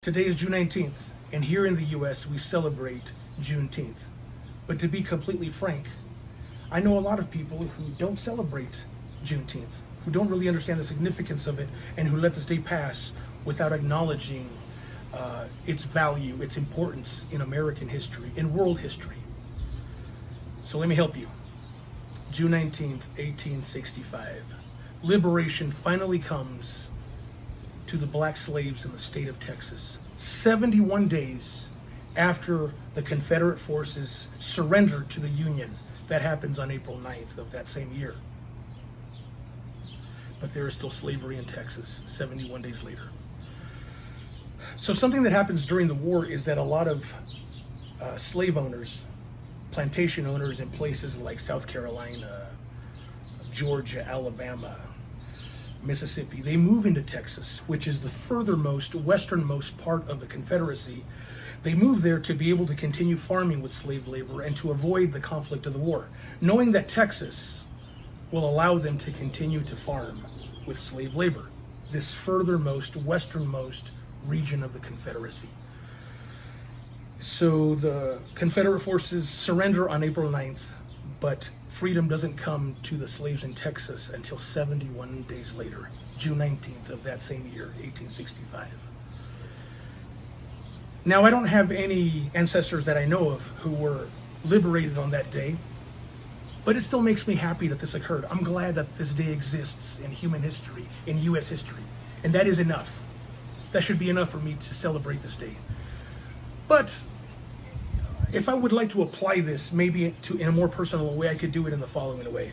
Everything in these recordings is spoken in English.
Today is June 19th, and here in the US we celebrate Juneteenth. But to be completely frank, I know a lot of people who don't celebrate Juneteenth, who don't really understand the significance of it, and who let this day pass without acknowledging its value, its importance in American history, in world history. So let me help you. June 19th, 1865. Liberation finally comes to the black slaves in the state of Texas. 71 days after the Confederate forces surrendered to the Union. That happens on April 9th of that same year. But there is still slavery in Texas 71 days later. So something that happens during the war is that a lot of slave owners, plantation owners in places like South Carolina, Georgia, Alabama, Mississippi, they move into Texas, which is the furthermost, westernmost part of the Confederacy. They move there to be able to continue farming with slave labor and to avoid the conflict of the war, knowing that Texas will allow them to continue to farm with slave labor, this furthermost, westernmost region of the Confederacy. So the Confederate forces surrender on April 9th, but freedom doesn't come to the slaves in Texas until 71 days later, June 19th of that same year, 1865. Now, I don't have any ancestors that I know of who were liberated on that day, but it still makes me happy that this occurred. I'm glad that this day exists in human history, in US history, and that is enough. That should be enough for me to celebrate this day. But if I would like to apply this maybe in a more personal way, I could do it in the following way.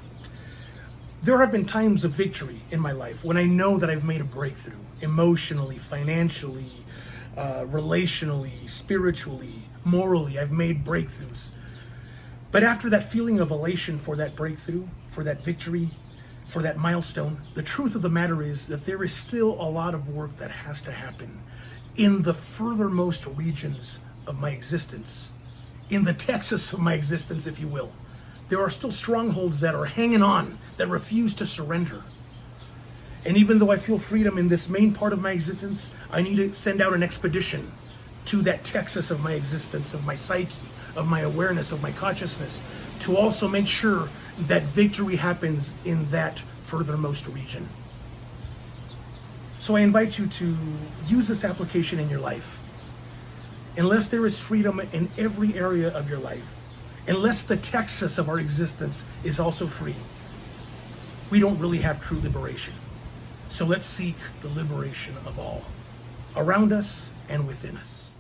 There have been times of victory in my life when I know that I've made a breakthrough emotionally, financially, relationally, spiritually, morally. I've made breakthroughs. But after that feeling of elation for that breakthrough, for that victory, for that milestone, the truth of the matter is that there is still a lot of work that has to happen in the furthermost regions of my existence, in the Texas of my existence, if you will. There are still strongholds that are hanging on, that refuse to surrender. And even though I feel freedom in this main part of my existence, I need to send out an expedition to that Texas of my existence, of my psyche, of my awareness, of my consciousness, to also make sure that victory happens in that furthermost region. So I invite you to use this application in your life. Unless there is freedom in every area of your life, unless the Texas of our existence is also free, we don't really have true liberation. So let's seek the liberation of all, around us and within us.